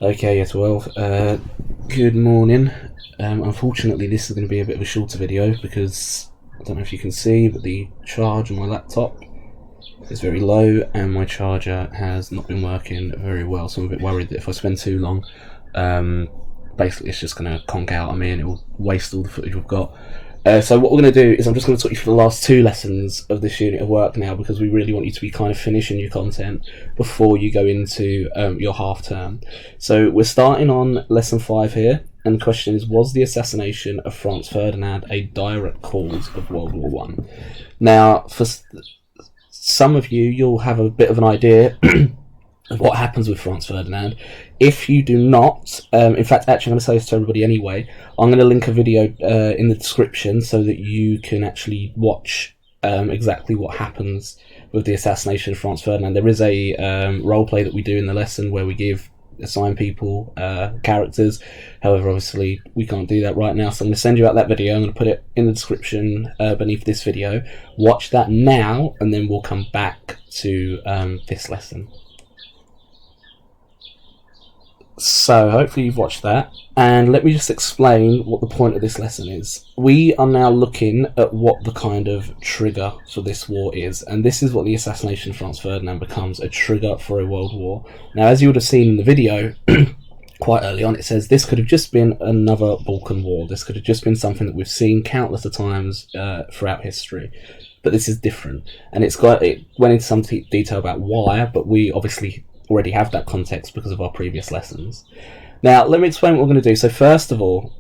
Okay, yes, well, good morning. Unfortunately, this is going to be a bit of a shorter video because I don't know if you can see, but the charge on my laptop is very low and my charger has not been working very well, so I'm a bit worried that if I spend too long, basically it's just going to conk out on me and it will waste all the footage we've got. So what we're going to do is I'm just going to talk you through the last two lessons of this unit of work now, because we really want you to be kind of finishing your content before you go into your half term. So we're starting on lesson 5 here, and the question is, was the assassination of Franz Ferdinand a direct cause of World War One? Now, for some of you, you'll have a bit of an idea of what happens with Franz Ferdinand. If you do not, in fact, actually I'm going to say this to everybody anyway, I'm going to link a video in the description so that you can actually watch exactly what happens with the assassination of Franz Ferdinand. There is a role play that we do in the lesson where we assign people characters. However, obviously we can't do that right now, so I'm going to send you out that video. I'm going to put it in the description beneath this video. Watch that now and then we'll come back to this lesson. So hopefully you've watched that, and let me just explain what the point of this lesson is. We are now looking at what the kind of trigger for this war is, and this is what the assassination of Franz Ferdinand becomes, a trigger for a world war. Now, as you would have seen in the video quite early on, it says this could have just been another Balkan war. This could have just been something that we've seen countless of times throughout history. But this is different, and it went into some detail about why, but we obviously already have that context because of our previous lessons. Now, let me explain what we're going to do. So first of all,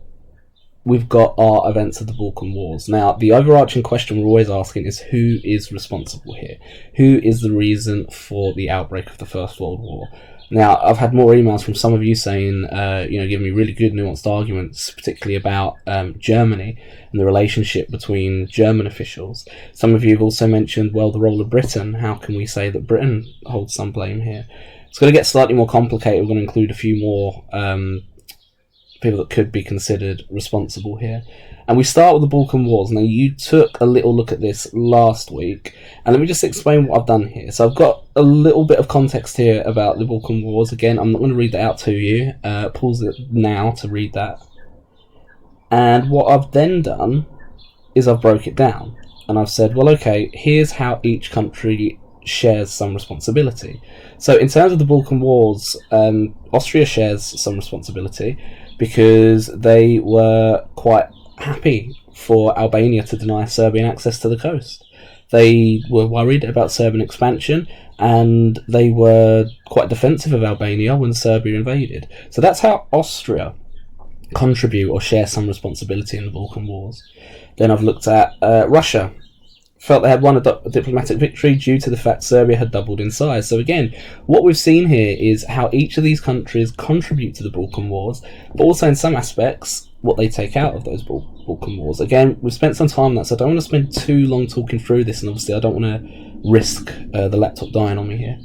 we've got our events of the Balkan Wars. Now, the overarching question we're always asking is, who is responsible here? Who is the reason for the outbreak of the First World War? Now, I've had more emails from some of you saying, giving me really good nuanced arguments, particularly about Germany and the relationship between German officials. Some of you have also mentioned, well, the role of Britain. How can we say that Britain holds some blame here? It's going to get slightly more complicated. We're going to include a few more people that could be considered responsible here. And we start with the Balkan Wars. Now, you took a little look at this last week, and let me just explain what I've done here. So I've got a little bit of context here about the Balkan Wars. Again, I'm not going to read that out to you. Pause it now to read that. And what I've then done is I've broke it down. And I've said, well, okay, here's how each country shares some responsibility. So in terms of the Balkan Wars, Austria shares some responsibility because they were quite happy for Albania to deny Serbian access to the coast. They were worried about Serbian expansion, and they were quite defensive of Albania when Serbia invaded. So that's how Austria contribute or share some responsibility in the Balkan Wars. Then I've looked at Russia. Felt they had won a diplomatic victory due to the fact Serbia had doubled in size. So again, what we've seen here is how each of these countries contribute to the Balkan Wars, but also in some aspects what they take out of those Balkan Wars. Again, we've spent some time on that, so I don't want to spend too long talking through this, and obviously I don't want to risk the laptop dying on me here.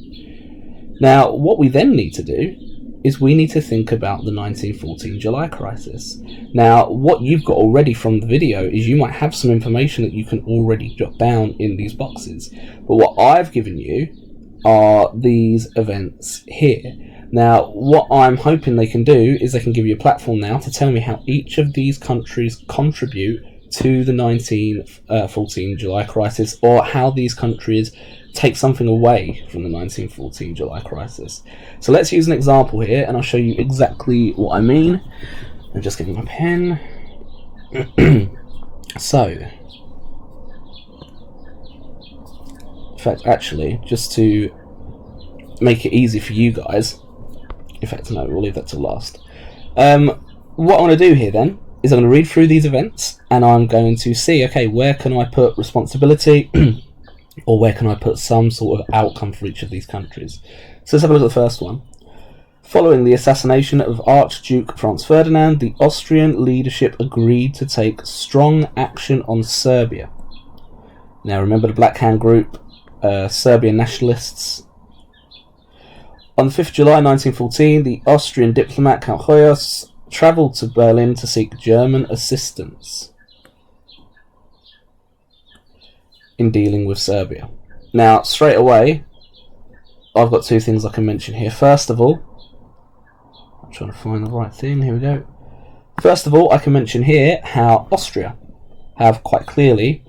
Now, what we then need to do is we need to think about the 1914 July crisis. Now, what you've got already from the video is you might have some information that you can already jot down in these boxes. But what I've given you are these events here. Now, what I'm hoping they can do is they can give you a platform now to tell me how each of these countries contribute to the 1914 July crisis, or how these countries take something away from the 1914 July crisis. So let's use an example here, and I'll show you exactly what I mean. I'm just getting my pen. So, in fact, actually, just to make it easy for you guys, in fact, no, we'll leave that till last. What I want to do here then is I'm going to read through these events, and I'm going to see, okay, where can I put responsibility or where can I put some sort of outcome for each of these countries. So let's have a look at the first one. Following the assassination of Archduke Franz Ferdinand, the Austrian leadership agreed to take strong action on Serbia. Now remember the Black Hand Group, Serbian nationalists. On the 5th July 1914, the Austrian diplomat Count Hoyos travelled to Berlin to seek German assistance in dealing with Serbia. Now, straight away, I've got two things I can mention here. First of all, trying to find the right thing. Here we go. First of all, I can mention here how Austria have quite clearly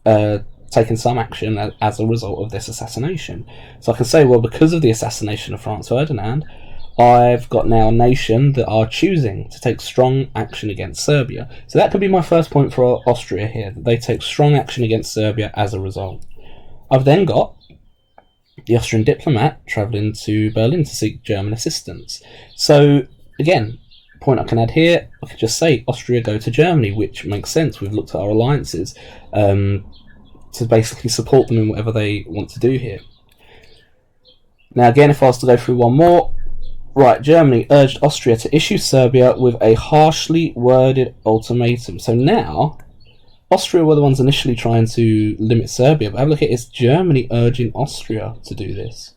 taken some action as a result of this assassination. So I can say, well, because of the assassination of Franz Ferdinand, I've got now a nation that are choosing to take strong action against Serbia. So that could be my first point for Austria here, that they take strong action against Serbia as a result. I've then got the Austrian diplomat travelling to Berlin to seek German assistance. So again, point I can add here, I could just say Austria go to Germany, which makes sense. We've looked at our alliances to basically support them in whatever they want to do here. Now again, if I was to go through one more, right, Germany urged Austria to issue Serbia with a harshly worded ultimatum. So now, Austria were the ones initially trying to limit Serbia, but have a look at it, it's Germany urging Austria to do this.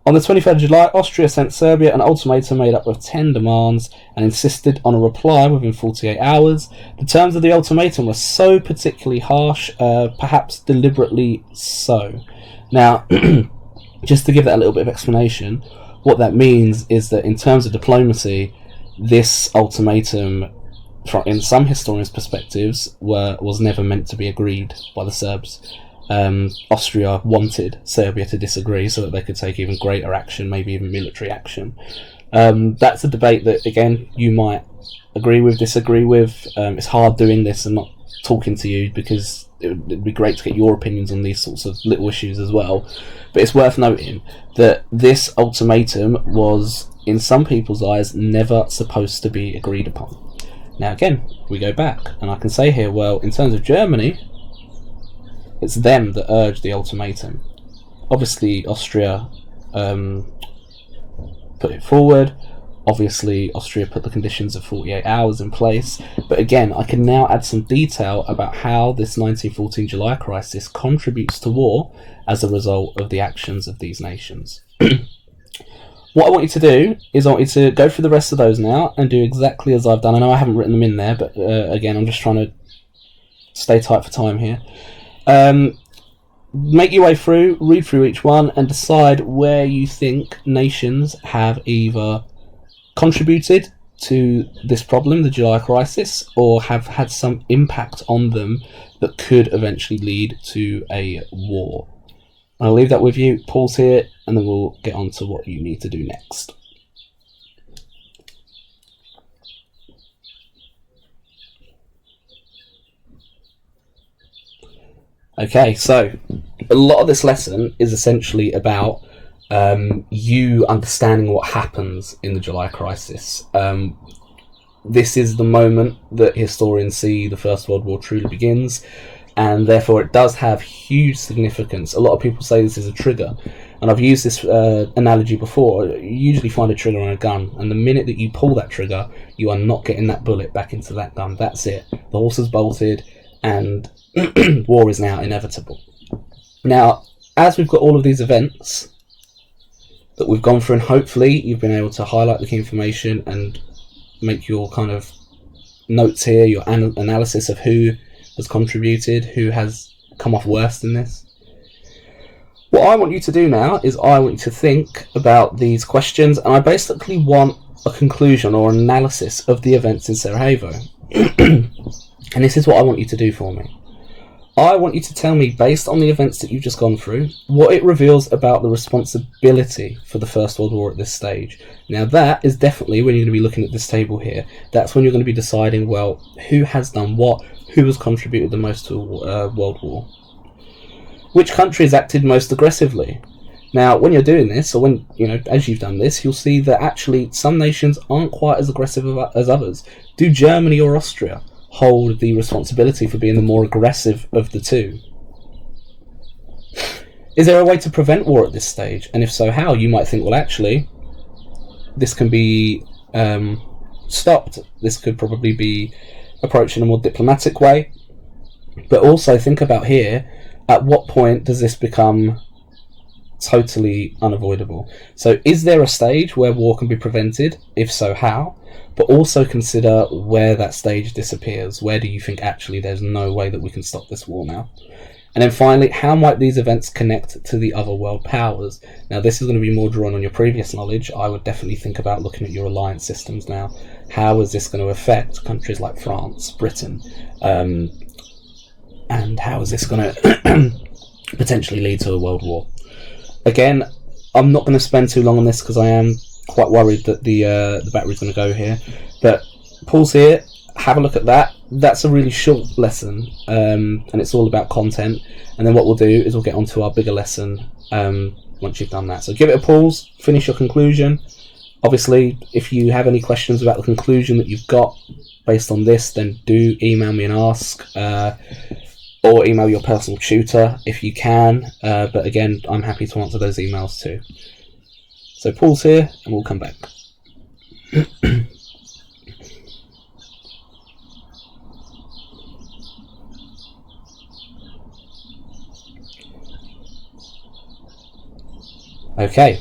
On the 23rd of July, Austria sent Serbia an ultimatum made up of 10 demands and insisted on a reply within 48 hours. The terms of the ultimatum were so particularly harsh, perhaps deliberately so. Now, just to give that a little bit of explanation, what that means is that in terms of diplomacy, this ultimatum, in some historians' perspectives, was never meant to be agreed by the Serbs. Austria wanted Serbia to disagree so that they could take even greater action, maybe even military action. That's a debate that, again, you might agree with, disagree with. It's hard doing this and not talking to you because it'd be great to get your opinions on these sorts of little issues as well. But it's worth noting that this ultimatum was, in some people's eyes, never supposed to be agreed upon. Now again, we go back, and I can say here, well, in terms of Germany, it's them that urged the ultimatum. Obviously, Austria put it forward. Obviously, Austria put the conditions of 48 hours in place. But again, I can now add some detail about how this 1914 July crisis contributes to war as a result of the actions of these nations. What I want you to do is I want you to go through the rest of those now and do exactly as I've done. I know I haven't written them in there, but again, I'm just trying to stay tight for time here. Make your way through, read through each one, and decide where you think nations have either contributed to this problem, the July crisis, or have had some impact on them that could eventually lead to a war. I'll leave that with you, pause here, and then we'll get on to what you need to do next. Okay, so a lot of this lesson is essentially about you understanding what happens in the July crisis. This is the moment that historians see the First World War truly begins, and therefore it does have huge significance. A lot of people say this is a trigger, and I've used this analogy before. You usually find a trigger on a gun, and the minute that you pull that trigger, you are not getting that bullet back into that gun. That's it. The horse has bolted, and war is now inevitable. Now, as we've got all of these events that we've gone through, and hopefully you've been able to highlight the key information and make your kind of notes here, your analysis of who has contributed, who has come off worse than this. What I want you to do now is I want you to think about these questions, and I basically want a conclusion or analysis of the events in Sarajevo. And this is what I want you to do for me. I want you to tell me, based on the events that you've just gone through, what it reveals about the responsibility for the First World War at this stage. Now that is definitely when you're going to be looking at this table here. That's when you're going to be deciding, well, who has done what, who has contributed the most to a world war. Which countries acted most aggressively? Now, when you're doing this, or when, as you've done this, you'll see that actually some nations aren't quite as aggressive as others. Do Germany or Austria hold the responsibility for being the more aggressive of the two? Is there a way to prevent war at this stage? And if so, how? You might think, well, actually, this can be stopped. This could probably be approached in a more diplomatic way. But also think about here, at what point does this become totally unavoidable? So is there a stage where war can be prevented? If so, how? But also consider where that stage disappears. Where do you think actually there's no way that we can stop this war now? And then finally, how might these events connect to the other world powers? Now, this is going to be more drawn on your previous knowledge. I would definitely think about looking at your alliance systems now. How is this going to affect countries like France, Britain? And how is this going to potentially lead to a world war? Again, I'm not going to spend too long on this because I am quite worried that the battery's going to go here. But pause here, have a look at that. That's a really short lesson, and it's all about content. And then what we'll do is we'll get onto our bigger lesson once you've done that. So give it a pause, finish your conclusion. Obviously, if you have any questions about the conclusion that you've got based on this, then do email me and ask, or email your personal tutor if you can. But again, I'm happy to answer those emails too. So pause here, and we'll come back. Okay,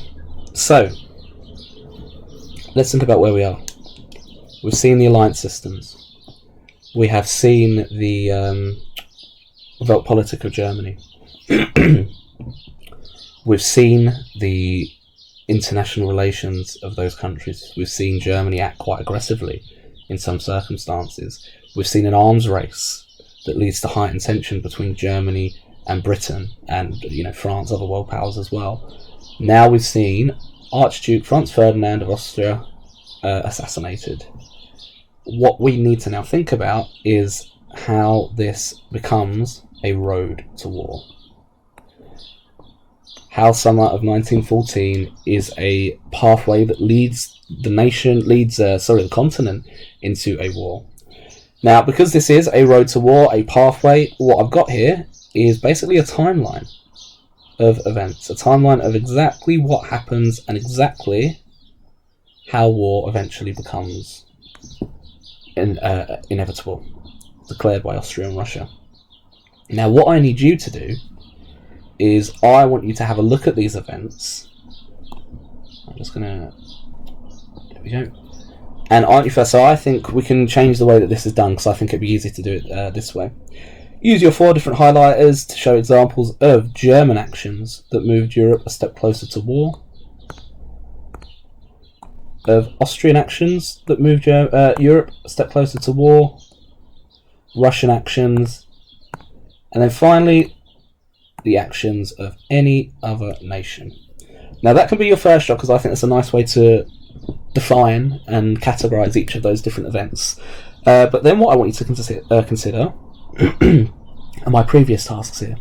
so let's think about where we are. We've seen the alliance systems. We have seen the Weltpolitik of Germany. We've seen the international relations of those countries. We've seen Germany act quite aggressively in some circumstances. We've seen an arms race that leads to heightened tension between Germany and Britain, and France, other world powers as well. Now we've seen Archduke Franz Ferdinand of Austria assassinated. What we need to now think about is how this becomes a road to war. How summer of 1914 is a pathway that leads the continent into a war. Now, because this is a road to war, a pathway, what I've got here is basically a timeline of events, a timeline of exactly what happens and exactly how war eventually becomes inevitable, declared by Austria and Russia. Now, what I need you to do is I want you to have a look at these events. I'm just gonna, there we go. And aren't you first? So I think we can change the way that this is done, because I think it'd be easy to do it this way. Use your 4 different highlighters to show examples of German actions that moved Europe a step closer to war, of Austrian actions that moved Europe a step closer to war, Russian actions, and then finally the actions of any other nation. Now that can be your first job, because I think that's a nice way to define and categorise each of those different events. But then what I want you to consider are my previous tasks here.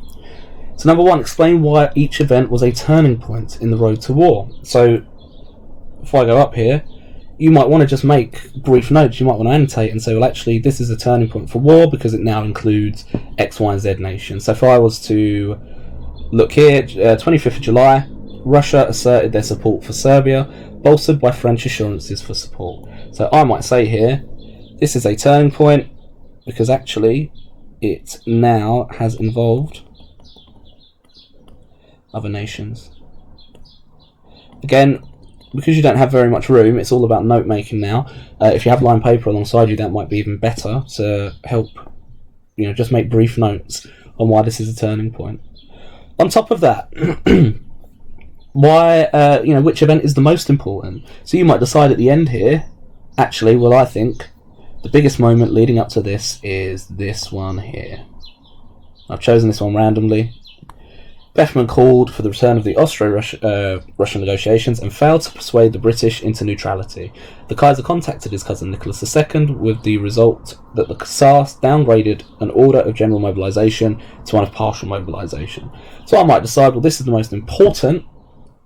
So number 1, explain why each event was a turning point in the road to war. So if I go up here, you might want to just make brief notes. You might want to annotate and say, well, actually, this is a turning point for war because it now includes X, Y, and Z nations. So if I was to look here, 25th of July, Russia asserted their support for Serbia, bolstered by French assurances for support. So I might say here, this is a turning point because actually it now has involved other nations. Again, because you don't have very much room, it's all about note making now. If you have line paper alongside you, that might be even better to help, just make brief notes on why this is a turning point. On top of that, why, which event is the most important? So you might decide at the end here, actually, well, I think the biggest moment leading up to this is this one here. I've chosen this one randomly. Bethmann called for the return of the Austro-Russian negotiations and failed to persuade the British into neutrality. The Kaiser contacted his cousin Nicholas II with the result that the Tsar downgraded an order of general mobilisation to one of partial mobilisation. So I might decide, well, this is the most important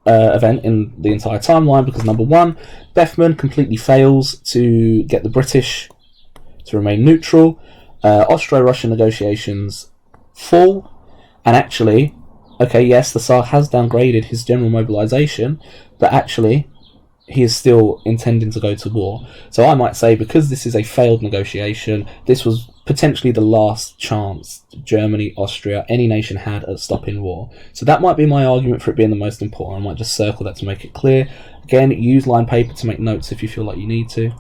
event in the entire timeline because, number 1, Bethmann completely fails to get the British to remain neutral. Austro-Russian negotiations fall, and actually, okay, yes, the Tsar has downgraded his general mobilisation, but actually he is still intending to go to war. So I might say, because this is a failed negotiation, this was potentially the last chance Germany, Austria, any nation had at stopping war. So that might be my argument for it being the most important. I might just circle that to make it clear. Again, use line paper to make notes if you feel like you need to.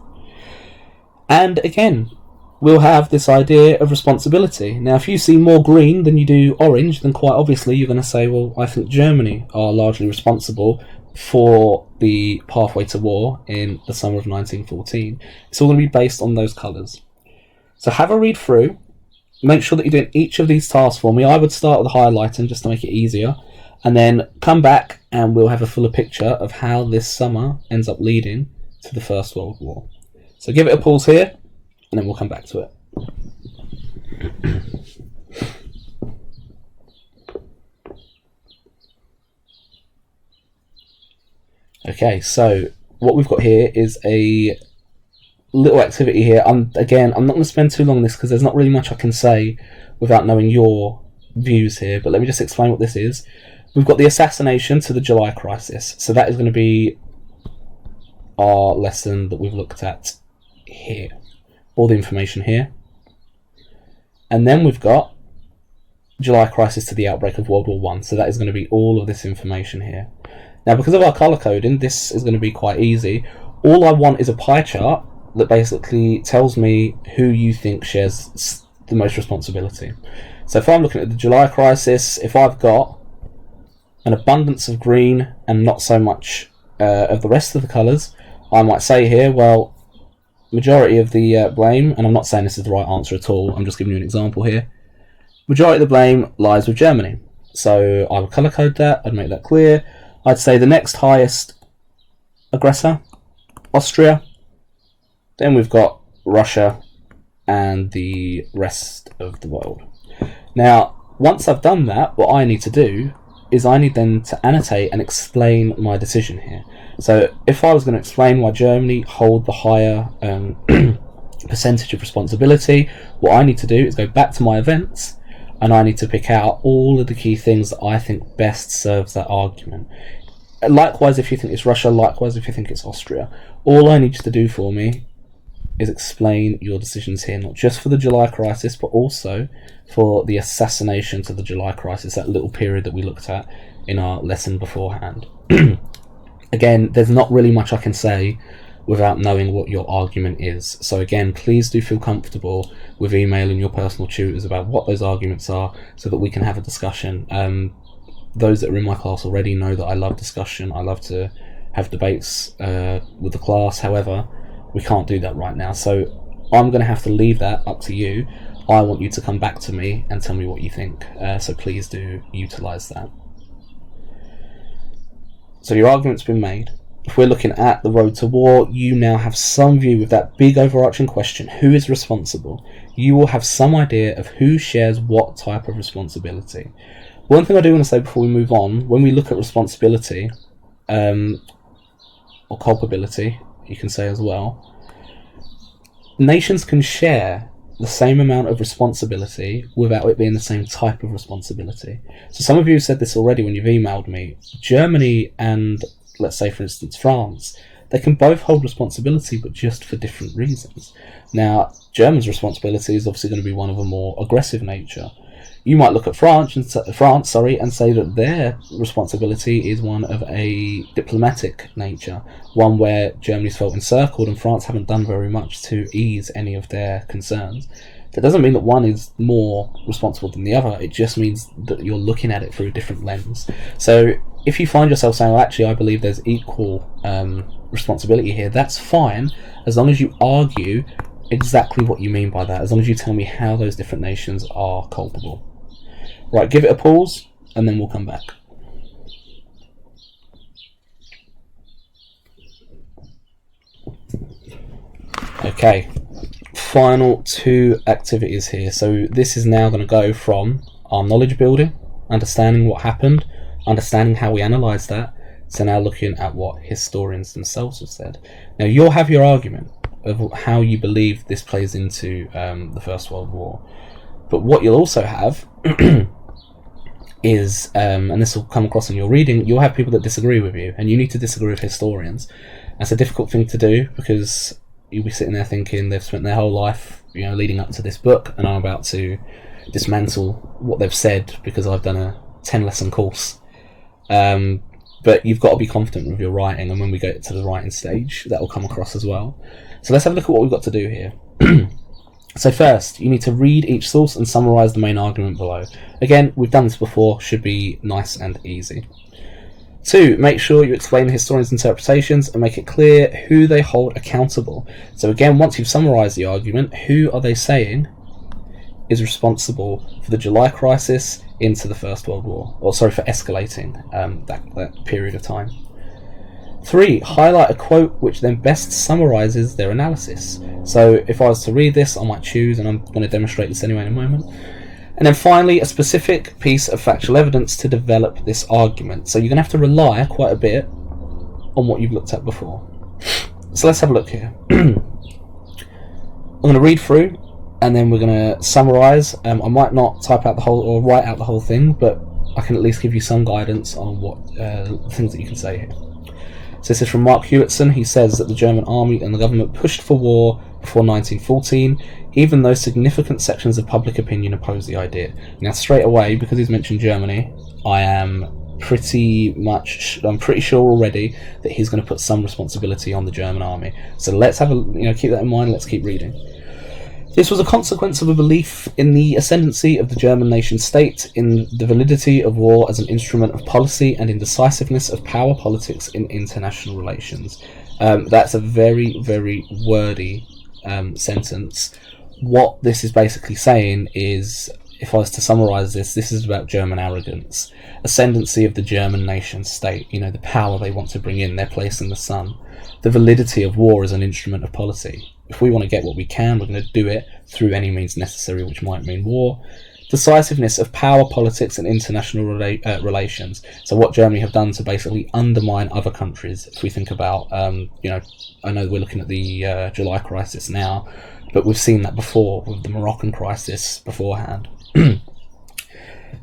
And again, we'll have this idea of responsibility. Now, if you see more green than you do orange, then quite obviously you're going to say, well, I think Germany are largely responsible for the pathway to war in the summer of 1914. It's all going to be based on those colours. So have a read through. Make sure that you're doing each of these tasks for me. I would start with highlighting just to make it easier, and then come back and we'll have a fuller picture of how this summer ends up leading to the First World War. So give it a pause here, and then we'll come back to it. Okay, so what we've got here is a little activity here. I'm not going to spend too long on this because there's not really much I can say without knowing your views here, but let me just explain what this is. We've got the assassination to the July crisis, so that is going to be our lesson that we've looked at here. All the information here. And then we've got July crisis to the outbreak of World War One, so that is going to be all of this information here. Now, because of our colour coding, this is going to be quite easy. All I want is a pie chart that basically tells me who you think shares the most responsibility. So if I'm looking at the July crisis, if I've got an abundance of green and not so much of the rest of the colours, I might say here, well, majority of the blame, and I'm not saying this is the right answer at all, I'm just giving you an example here, majority of the blame lies with Germany. So I would colour code that, I'd make that clear. I'd say the next highest aggressor, Austria. Then we've got Russia and the rest of the world. Now, once I've done that, what I need to do is I need then to annotate and explain my decision here. So if I was going to explain why Germany hold the higher percentage of responsibility, what I need to do is go back to my events and I need to pick out all of the key things that I think best serves that argument. Likewise, if you think it's Russia, likewise if you think it's Austria. All I need you to do for me is explain your decisions here, not just for the July crisis, but also for the assassination to the July crisis, that little period that we looked at in our lesson beforehand. Again, there's not really much I can say without knowing what your argument is. So again, please do feel comfortable with emailing your personal tutors about what those arguments are so that we can have a discussion. Those that are in my class already know that I love discussion. I love to have debates with the class. However, we can't do that right now. So I'm going to have to leave that up to you. I want you to come back to me and tell me what you think. So please do utilise that. So your argument's been made. If we're looking at the road to war, you now have some view with that big overarching question, who is responsible? You will have some idea of who shares what type of responsibility. One thing I do want to say before we move on, when we look at responsibility, or culpability, you can say as well, nations can share the same amount of responsibility without it being the same type of responsibility. So some of you have said this already when you've emailed me. Germany and, let's say for instance, France, they can both hold responsibility, but just for different reasons. Now, Germany's responsibility is obviously going to be one of a more aggressive nature. You might look at France and say that their responsibility is one of a diplomatic nature, one where Germany's felt encircled and France haven't done very much to ease any of their concerns. That doesn't mean that one is more responsible than the other, it just means that you're looking at it through a different lens. So if you find yourself saying, well, actually I believe there's equal responsibility here, that's fine, as long as you argue exactly what you mean by that, as long as you tell me how those different nations are culpable. Right, give it a pause, and then we'll come back. Okay, final two activities here. So this is now going to go from our knowledge building, understanding what happened, understanding how we analyse that, to now looking at what historians themselves have said. Now you'll have your argument of how you believe this plays into the First World War. But what you'll also have is, and this will come across in your reading, you'll have people that disagree with you, and you need to disagree with historians. That's a difficult thing to do, because you'll be sitting there thinking they've spent their whole life, leading up to this book, and I'm about to dismantle what they've said because I've done a 10-lesson course. But you've got to be confident with your writing, and when we get to the writing stage, that will come across as well. So let's have a look at what we've got to do here. So first, you need to read each source and summarise the main argument below. Again, we've done this before, should be nice and easy. 2. Make sure you explain the historian's interpretations and make it clear who they hold accountable. So again, once you've summarised the argument, who are they saying is responsible for the July crisis into the First World War? Or sorry, for escalating that period of time. 3. Highlight a quote which then best summarises their analysis. So if I was to read this, I might choose, and I'm going to demonstrate this anyway in a moment. And then finally, a specific piece of factual evidence to develop this argument. So you're going to have to rely quite a bit on what you've looked at before. So let's have a look here. I'm going to read through, and then we're going to summarise. I might not type out the whole or write out the whole thing, but I can at least give you some guidance on what things that you can say here. So this is from Mark Hewitson. He says that the German army and the government pushed for war before 1914, even though significant sections of public opinion opposed the idea. Now, straight away, because he's mentioned Germany, I'm pretty sure already that he's going to put some responsibility on the German army. So let's have keep that in mind. Let's keep reading. This was a consequence of a belief in the ascendancy of the German nation-state, in the validity of war as an instrument of policy, and in decisiveness of power politics in international relations. That's a very, very wordy sentence. What this is basically saying is, if I was to summarise this is about German arrogance, ascendancy of the German nation-state, the power they want to bring in, their place in the sun, the validity of war as an instrument of policy. If we want to get what we can, we're going to do it through any means necessary, which might mean war. Decisiveness of power politics and international relations. So what Germany have done to basically undermine other countries. If we think about, I know we're looking at the July crisis now, but we've seen that before with the Moroccan crisis beforehand. The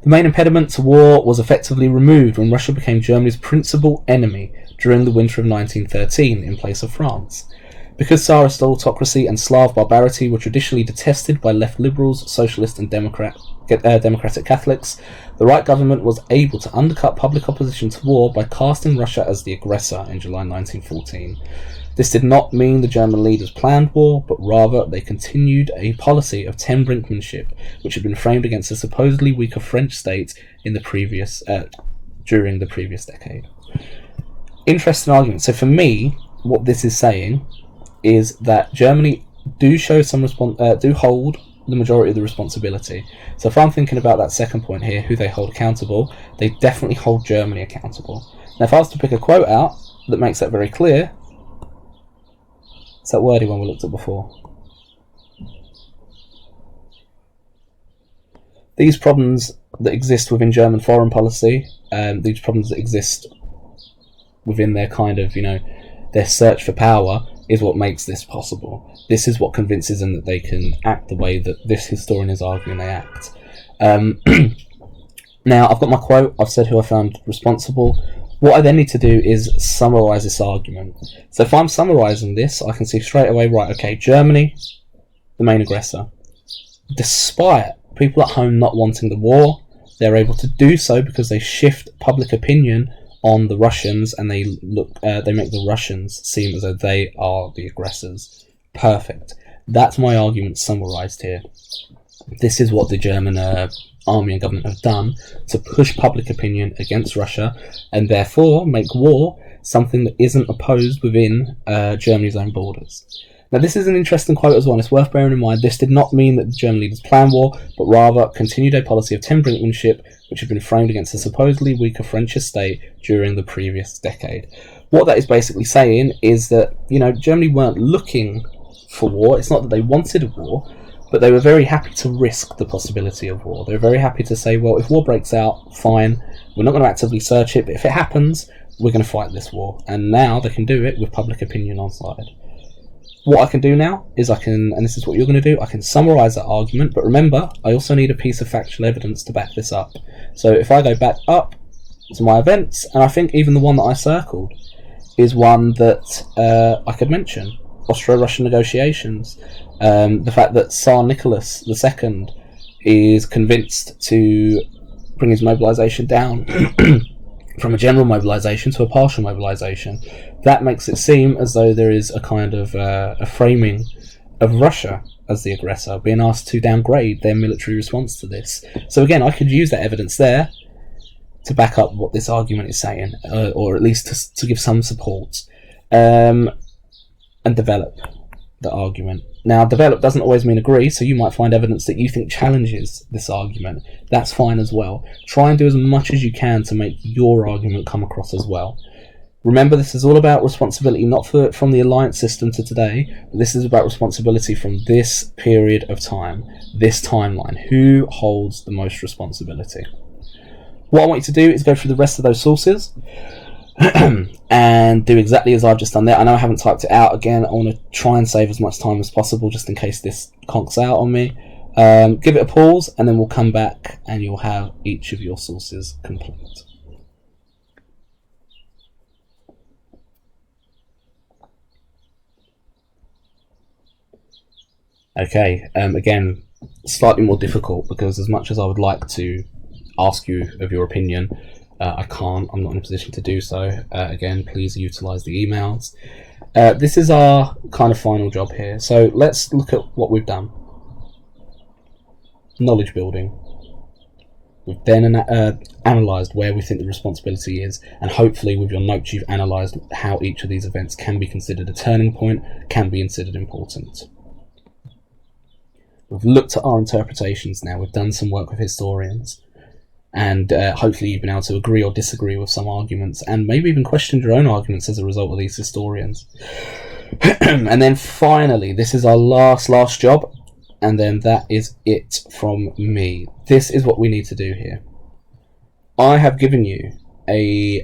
main impediment to war was effectively removed when Russia became Germany's principal enemy during the winter of 1913 in place of France. Because Tsarist autocracy and Slav barbarity were traditionally detested by left liberals, socialist and democratic Catholics, the right government was able to undercut public opposition to war by casting Russia as the aggressor in July 1914. This did not mean the German leaders planned war, but rather they continued a policy of ten-brinkmanship, which had been framed against a supposedly weaker French state in the during the previous decade. Interesting argument. So for me, what this is saying is that Germany do hold the majority of the responsibility. So if I'm thinking about that second point here, who they hold accountable, they definitely hold Germany accountable. Now if I was to pick a quote out that makes that very clear, it's that wordy one we looked at before. These problems that exist within German foreign policy, these problems that exist within their their search for power, is what makes this possible. This is what convinces them that they can act the way that this historian is arguing they act. Now, I've got my quote, I've said who I found responsible. What I then need to do is summarise this argument. So if I'm summarising this, I can see straight away, right, okay, Germany, the main aggressor. Despite people at home not wanting the war, they're able to do so because they shift public opinion on the Russians, and they make the Russians seem as though they are the aggressors. Perfect. That's my argument summarised here. This is what the German army and government have done to push public opinion against Russia, and therefore make war something that isn't opposed within Germany's own borders. Now, this is an interesting quote as well, and it's worth bearing in mind. This did not mean that the German leaders planned war, but rather continued a policy of ten-brinkmanship, which had been framed against a supposedly weaker French estate during the previous decade. What that is basically saying is that, Germany weren't looking for war. It's not that they wanted a war, but they were very happy to risk the possibility of war. They were very happy to say, well, if war breaks out, fine, we're not going to actively search it, but if it happens, we're going to fight this war. And now they can do it with public opinion on side. What I can do now is and this is what you're going to do, I can summarise that argument, but remember, I also need a piece of factual evidence to back this up. So if I go back up to my events, and I think even the one that I circled is one that I could mention. Austro-Russian negotiations. The fact that Tsar Nicholas II is convinced to bring his mobilisation down from a general mobilisation to a partial mobilisation. That makes it seem as though there is a kind of a framing of Russia as the aggressor, being asked to downgrade their military response to this. So again, I could use that evidence there to back up what this argument is saying, or at least to give some support, and develop the argument. Now, develop doesn't always mean agree, so you might find evidence that you think challenges this argument. That's fine as well. Try and do as much as you can to make your argument come across as well. Remember, this is all about responsibility, not from the alliance system to today, but this is about responsibility from this period of time, this timeline. Who holds the most responsibility? What I want you to do is go through the rest of those sources and do exactly as I've just done there. I know I haven't typed it out again. I want to try and save as much time as possible just in case this conks out on me. Give it a pause and then we'll come back and you'll have each of your sources complete. Okay, again, slightly more difficult because as much as I would like to ask you of your opinion, I can't. I'm not in a position to do so. Again, please utilise the emails. This is our kind of final job here. So let's look at what we've done. Knowledge building. We've then analysed where we think the responsibility is, and hopefully with your notes you've analysed how each of these events can be considered a turning point, can be considered important. We've looked at our interpretations now. We've done some work with historians. And hopefully you've been able to agree or disagree with some arguments and maybe even question your own arguments as a result of these historians. And then finally, this is our last job, and then that is it from me. This is what we need to do here. I have given you a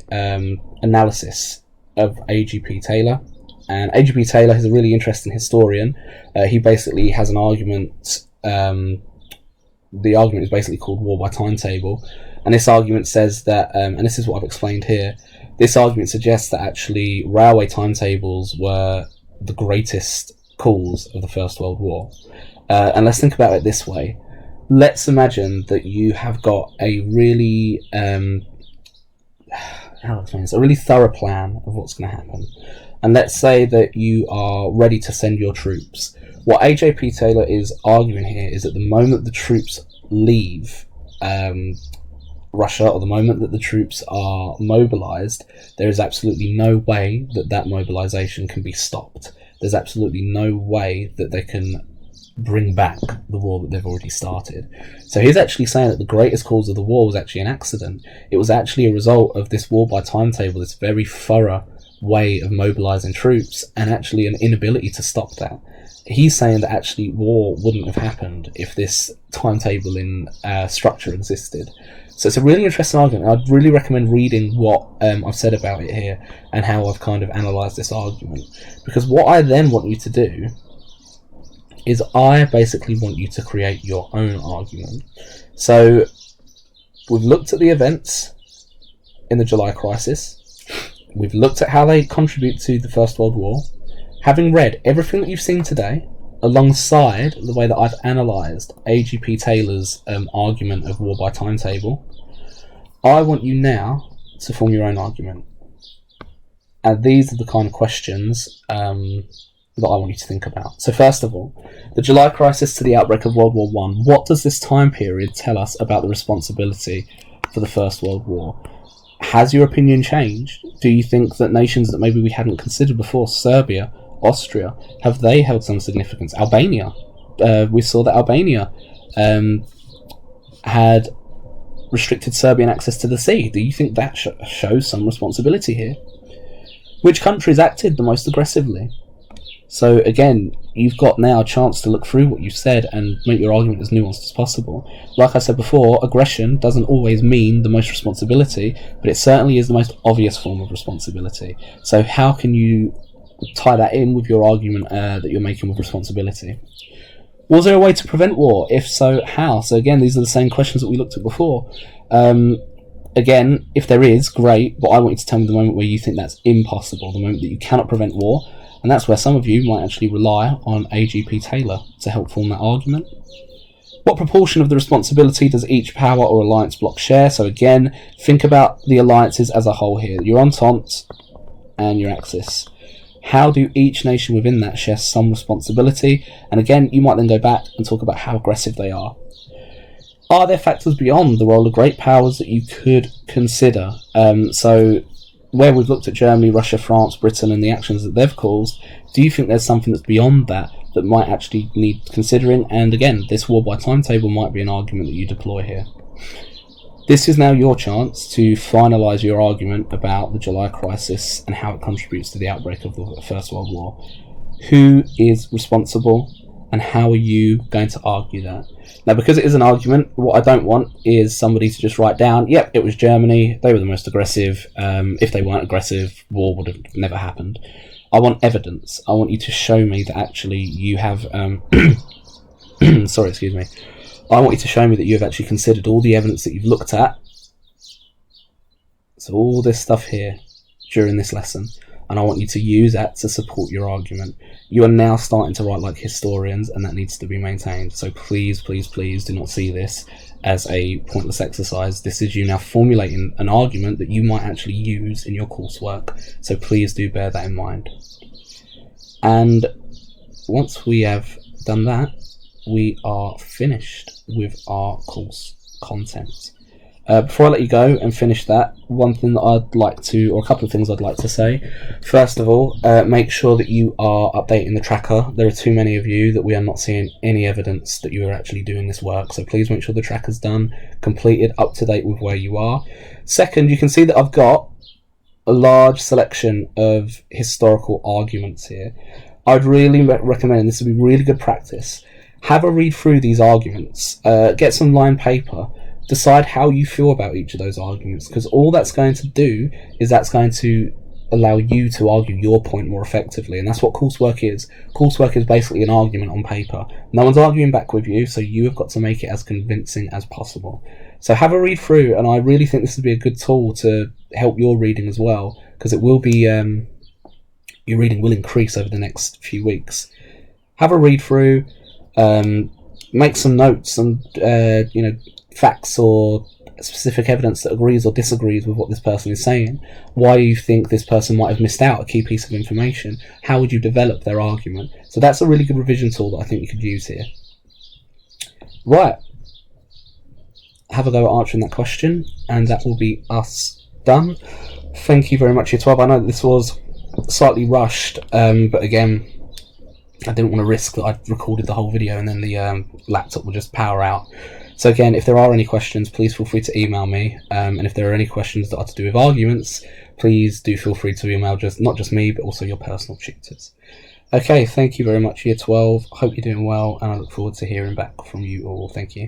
analysis of A.G.P. Taylor, and A.G.P. Taylor is a really interesting historian. He basically has an argument. The argument is basically called War by Timetable, and this argument says that, and this is what I've explained here, this argument suggests that actually railway timetables were the greatest cause of the First World War. And let's think about it this way. Let's imagine that you have got a really, a really thorough plan of what's going to happen. And let's say that you are ready to send your troops. What A.J.P. Taylor is arguing here is that the moment the troops leave Russia, or the moment that the troops are mobilised, there is absolutely no way that that mobilisation can be stopped. There's absolutely no way that they can bring back the war that they've already started. So he's actually saying that the greatest cause of the war was actually an accident. It was actually a result of this war by timetable, this very thorough way of mobilising troops, and actually an inability to stop that. He's saying that actually war wouldn't have happened if this timetable in structure existed. So it's a really interesting argument. I'd really recommend reading what I've said about it here and how I've kind of analysed this argument. Because what I then want you to do is I basically want you to create your own argument. So we've looked at the events in the July crisis. We've looked at how they contribute to the First World War. Having read everything that you've seen today, alongside the way that I've analysed A.G.P. Taylor's argument of war by timetable, I want you now to form your own argument. And these are the kind of questions that I want you to think about. So first of all, the July crisis to the outbreak of World War I. What does this time period tell us about the responsibility for the First World War? Has your opinion changed? Do you think that nations that maybe we hadn't considered before, Serbia, Austria, have they held some significance? Albania, we saw that Albania had restricted Serbian access to the sea. Do you think that shows some responsibility here? Which countries acted the most aggressively? So again, you've got now a chance to look through what you've said and make your argument as nuanced as possible. Like I said before, aggression doesn't always mean the most responsibility, but it certainly is the most obvious form of responsibility. So how can you tie that in with your argument that you're making with responsibility? Was there a way to prevent war? If so, how? So again, these are the same questions that we looked at before. Again, if there is, great, but I want you to tell me the moment where you think that's impossible, the moment that you cannot prevent war. And that's where some of you might actually rely on A.G.P. Taylor to help form that argument. What proportion of the responsibility does each power or alliance bloc share? So again, think about the alliances as a whole here. Your Entente and your Axis. How do each nation within that share some responsibility? And again, you might then go back and talk about how aggressive they are. Are there factors beyond the role of great powers that you could consider? So where we've looked at Germany, Russia, France, Britain, and the actions that they've caused, do you think there's something that's beyond that that might actually need considering? And again, this war by timetable might be an argument that you deploy here. This is now your chance to finalise your argument about the July crisis and how it contributes to the outbreak of the First World War. Who is responsible, and how are you going to argue that? Now, because it is an argument, what I don't want is somebody to just write down, yep, it was Germany, they were the most aggressive, if they weren't aggressive, war would have never happened. I want evidence. I want you to show me that actually you have... sorry, excuse me. I want you to show me that you have actually considered all the evidence that you've looked at. So all this stuff here during this lesson. And I want you to use that to support your argument. You are now starting to write like historians, and that needs to be maintained. So please, please, please do not see this as a pointless exercise. This is you now formulating an argument that you might actually use in your coursework. So please do bear that in mind. And once we have done that, we are finished with our course content. Before I let you go and finish that, one thing that I'd like to, or a couple of things I'd like to say. First of all, make sure that you are updating the tracker. There are too many of you that we are not seeing any evidence that you are actually doing this work, so please make sure the tracker's done, completed, up to date with where you are. Second, you can see that I've got a large selection of historical arguments here. I'd really recommend, and this would be really good practice, have a read through these arguments, get some lined paper, decide how you feel about each of those arguments, because all that's going to do is that's going to allow you to argue your point more effectively, and that's what coursework is. Coursework is basically an argument on paper. No one's arguing back with you, so you have got to make it as convincing as possible. So have a read through, and I really think this would be a good tool to help your reading as well, because it will be your reading will increase over the next few weeks. Have a read through. Make some notes and facts or specific evidence that agrees or disagrees with what this person is saying. Why you think this person might have missed out a key piece of information. How would you develop their argument? So that's a really good revision tool that I think you could use here. Right. Have a go at answering that question, and that will be us done. Thank you very much, Year 12. I know that this was slightly rushed, but again, I didn't want to risk that I'd recorded the whole video and then the laptop will just power out. So again, if there are any questions, please feel free to email me. And if there are any questions that are to do with arguments, please do feel free to email not just me, but also your personal tutors. Okay, thank you very much, Year 12. I hope you're doing well, and I look forward to hearing back from you all. Thank you.